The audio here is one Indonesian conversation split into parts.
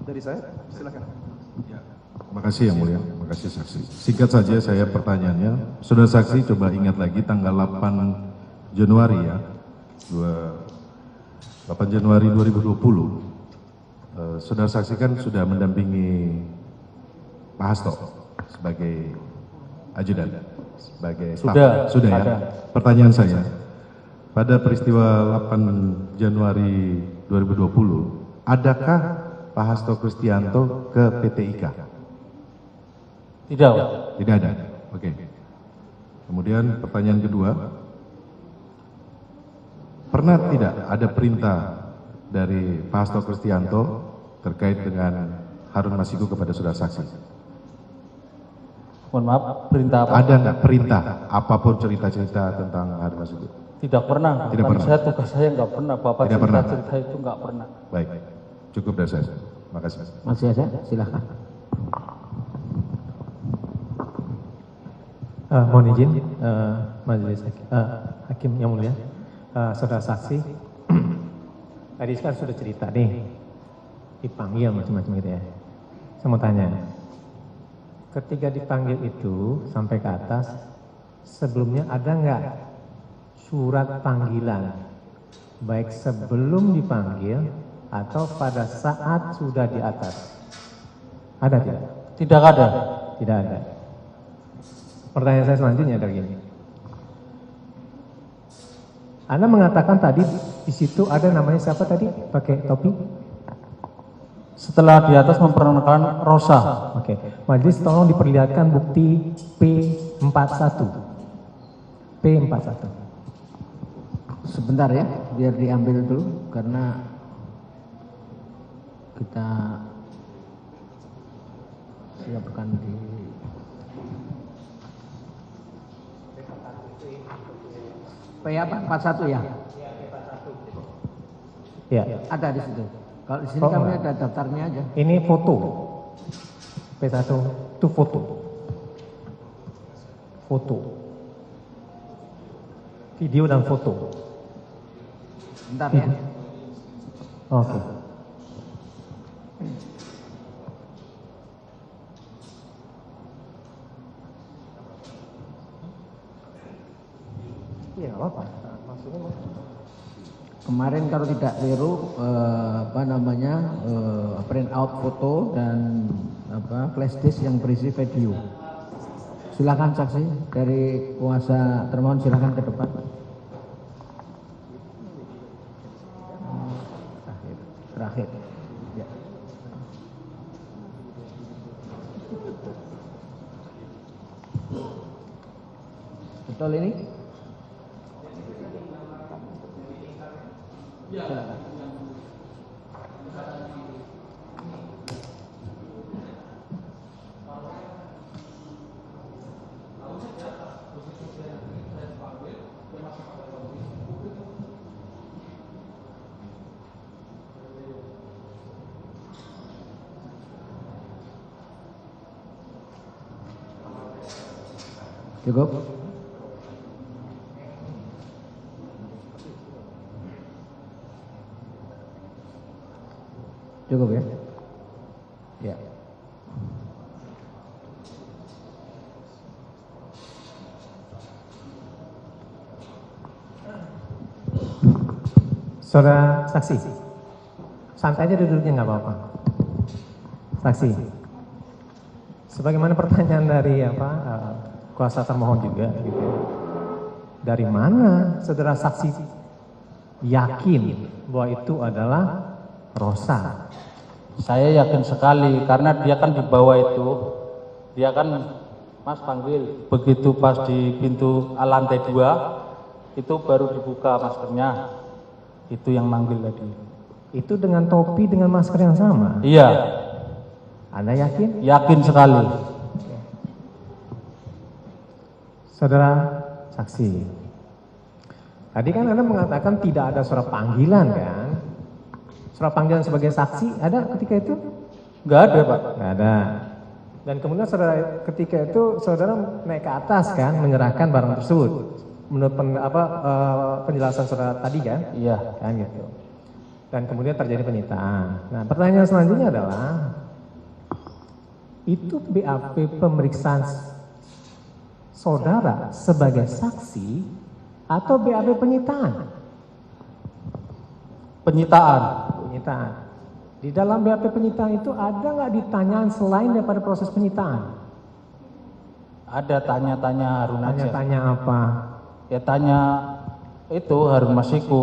Dari saya, silakan. Ya. Terima kasih yang mulia, terima kasih saksi. Singkat saja saya pertanyaannya, saudara saksi coba ingat lagi tanggal 8 Januari ya, 8 Januari 2020, saudara saksi kan sudah mendampingi Pak Hasto sebagai ajudan, sebagai staff. Sudah ya. ada. Pertanyaan saya, pada peristiwa 8 Januari 2020, adakah Pak Hasto Kristianto ke PT IKA? Tidak, Pak. Tidak ada. Oke. Kemudian pertanyaan kedua, pernah tidak ada perintah dari Pak Hasto Kristianto terkait dengan Harun Masiku kepada saudara saksi? Mohon maaf, perintah apa? Ada nggak perintah apapun cerita-cerita tentang Harun Masiku? Tidak pernah. Tidak pernah. Saya tugas saya nggak pernah. Bapak Tidak pernah. cerita itu nggak pernah. Baik, cukup dari saya. Terima kasih. Masih ada? Silahkan. Mohon izin, majelis hakim yang mulia, saudara saksi, tadi kan sudah cerita nih, dipanggil macam-macam gitu ya. Saya mau tanya, ketika dipanggil itu sampai ke atas, sebelumnya ada nggak surat panggilan, baik sebelum dipanggil atau pada saat sudah di atas? Ada tidak? Tidak ada. Tidak ada. Pertanyaan saya selanjutnya adalah gini. Anda mengatakan tadi di situ ada namanya siapa tadi pakai topi? Setelah di atas memperkenalkan Rosa. Oke. Majelis tolong diperlihatkan bukti P41. P41. Sebentar ya, biar diambil dulu karena kita siapkan di P apa? 41 ya? Ya. Ada di situ. Kalau di sini Oh, kami enggak. ada daftarnya aja. Ini foto. P1 itu foto. Foto. Video dan foto. Bentar ya. Oke. Iya, nggak apa-apa. Maksudnya Kemarin kalau tidak keliru print out foto dan flash disk yang berisi video. Silakan saksi dari kuasa termohon, silakan ke depan. Terakhir. Ya. Betul ini? Silakan. Cukup? Cukup ya? Ya. Saudara saksi, santai aja duduknya nggak apa-apa. Saksi, sebagaimana pertanyaan dari kuasa termohon juga, gitu. Dari mana saudara saksi yakin bahwa itu adalah Rosa? Saya yakin sekali karena dia kan di bawah itu, dia kan Mas panggil begitu pas di pintu lantai 2 itu baru dibuka maskernya, itu yang manggil tadi. Itu dengan topi dengan masker yang sama? Iya. Anda yakin? Yakin sekali. Saudara saksi, tadi kan Anda mengatakan tidak ada surat panggilan kan? Surat panggilan sebagai saksi ada ketika itu? Enggak ada, Pak. Nggak ada. Dan kemudian saudara ketika itu saudara naik ke atas kan, menyerahkan barang tersebut. Menurut penjelasan saudara tadi kan? Iya. Kan gitu. dan kemudian terjadi penyitaan. Nah, pertanyaan selanjutnya adalah, itu BAP pemeriksaan saudara sebagai saksi atau BAP penyitaan? Penyitaan. Penyitaan. Di dalam BAP penyitaan itu ada nggak ditanyaan selain daripada proses penyitaan? Ada tanya-tanya Harun aja. Tanya-tanya apa? Ya tanya itu Harun Masiku.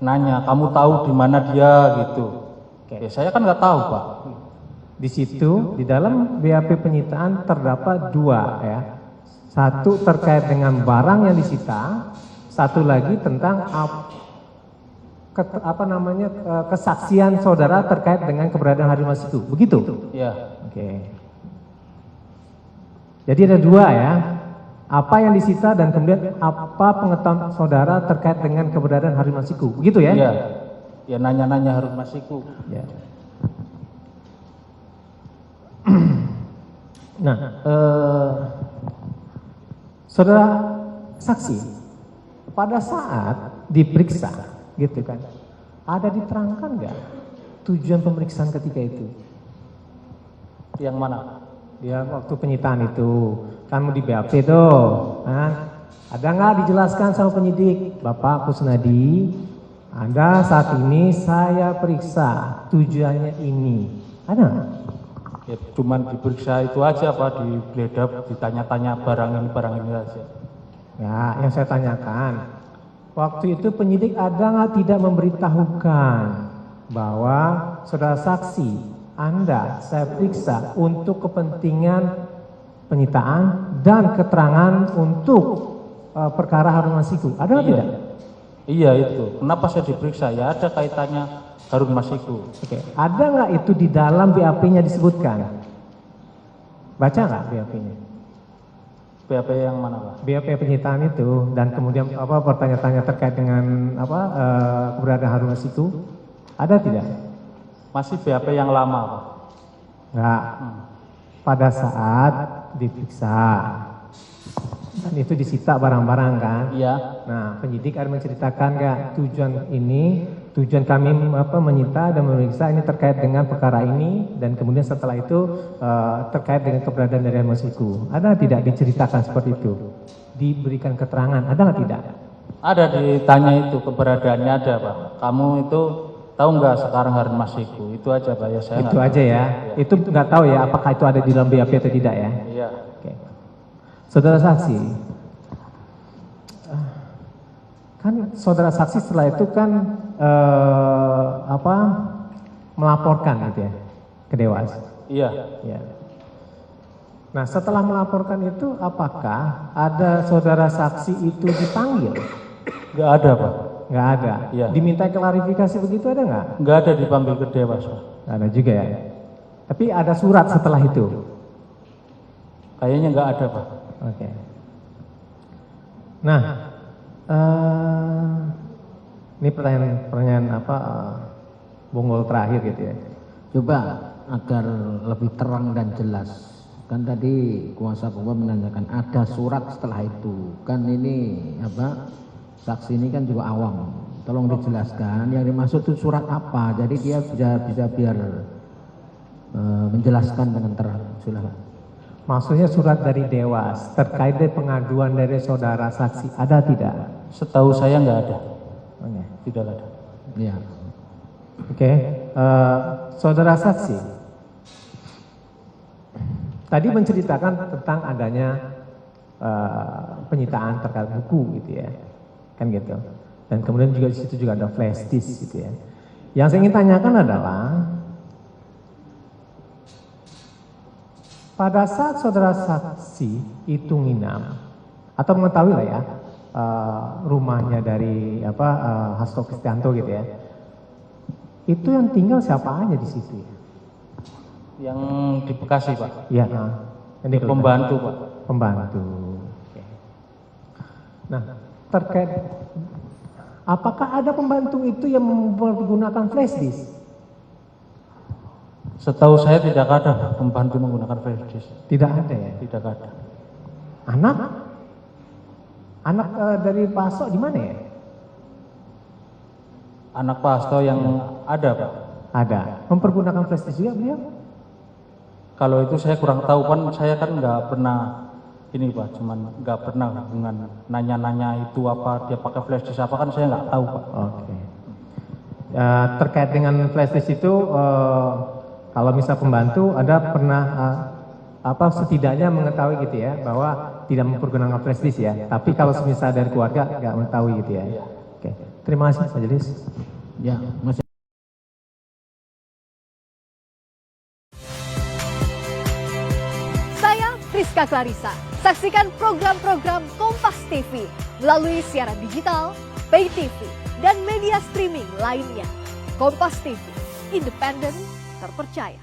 Nanya, kamu tahu di mana dia gitu. Ya saya kan nggak tahu Pak. Di situ di dalam BAP penyitaan terdapat dua ya. Satu terkait dengan barang yang disita, satu lagi tentang kesaksian saudara terkait dengan keberadaan Harun Masiku. Begitu? Ya. Oke. Jadi ada dua ya. Apa yang disita dan kemudian apa pengetahuan saudara terkait dengan keberadaan Harun Masiku. Begitu ya? Iya. Ya nanya-nanya Harun Masiku. Ya. Nah, saudara saksi pada saat diperiksa, gitu kan, ada diterangkan nggak tujuan pemeriksaan ketika itu? Yang mana? Ya waktu penyitaan itu, kan di BAP tuh, ada nggak dijelaskan sama penyidik, Bapak Kusnadi, Anda saat ini saya periksa, tujuannya ini, ada nggak? Ya cuman diperiksa itu aja Pak, digeledah, ditanya-tanya barang ini aja. Ya, yang saya tanyakan, waktu itu penyidik ada nggak tidak memberitahukan bahwa saudara saksi Anda saya periksa untuk kepentingan penyitaan dan keterangan untuk perkara Harun Masiku, ada nggak tidak? Iya itu. Kenapa saya diperiksa? Ya ada kaitannya Harun Masiku. Oke, ada nggak itu di dalam BAP-nya disebutkan? Baca nggak BAP-nya? BAP yang mana Pak? BAP penyitaan itu dan kemudian pertanyaan-tanya terkait dengan keberadaan Harun Masiku, ada tidak? Masih BAP yang lama Pak? Enggak. Pada saat diperiksa dan itu disita barang-barang kan? Iya. Nah, penyidik ada menceritakan nggak tujuan kami menyita dan memeriksa ini terkait dengan perkara ini dan kemudian setelah itu terkait dengan keberadaan dari Harun Masiku. Ada tidak diceritakan seperti itu? Diberikan keterangan, ada nggak tidak? Ada, ditanya itu keberadaannya ada Pak. Kamu itu tahu nggak sekarang Harun Masiku? Itu aja Pak ya saya. Itu aja ya. Itu nggak tahu ya apakah itu ada di dalam BAP atau tidak ya? Iya. Oke. Saudara saksi, kan saudara saksi setelah itu kan melaporkan gitu ya ke Dewas. Iya. Ya. Nah setelah melaporkan itu apakah ada saudara saksi itu dipanggil? Nggak ada Pak. Nggak ada. Iya. Diminta klarifikasi begitu ada nggak? Nggak ada dipanggil ke Dewas Pak. Nggak ada juga ya. Tapi ada surat setelah itu. Kayaknya nggak ada Pak. Oke. Nah, ini pertanyaan bonggol terakhir gitu ya. Coba agar lebih terang dan jelas. Kan tadi kuasa hukum menanyakan ada surat setelah itu. Kan ini saksi ini kan juga awam. Tolong dijelaskan yang dimaksud itu surat apa. Jadi dia bisa biar menjelaskan dengan terang. Silakan. Maksudnya surat dari Dewas terkait dengan pengaduan dari saudara saksi ada tidak? Setahu saya nggak ada. Oke. Tidak ada. Ya. Oke. Saudara saksi tadi menceritakan tentang adanya penyitaan terkait buku gitu ya, kan gitu. Dan kemudian juga di situ juga ada flash disk gitu ya. Yang saya ingin tanyakan adalah pada saat saudara saksi itu nginam atau mengetahui lah ya rumahnya dari Hasto Kristianto gitu ya, itu yang tinggal siapa aja di situ ya? Yang di Bekasi Pak. Iya. Ini Pembantu Pak. Pembantu. Oke. Nah terkait apakah ada pembantu itu yang menggunakan flash disk? Setahu saya tidak ada pembantu menggunakan flash disk. Tidak ada ya? Tidak ada. Anak dari Pak Hasto di mana ya? Anak Pak Hasto yang Ada Pak. Ada. Mempergunakan flash disk juga beliau? Kalau itu saya kurang tahu kan, saya kan nggak pernah ini Pak, cuman nggak pernah hubungan nanya-nanya itu apa dia pakai flash disk apa kan saya nggak tahu Pak. Oke. Terkait dengan flash disk itu, kalau misal pembantu ada pernah setidaknya mengetahui gitu ya bahwa tidak mempergunakan flash disk ya. Tapi kalau misal dari keluarga nggak mengetahui gitu ya. Oke. Terima kasih Majelis. Ya, masih. Saya Priska Clarissa. Saksikan program-program Kompas TV melalui siaran digital, pay TV, dan media streaming lainnya. Kompas TV, independen, terpercaya.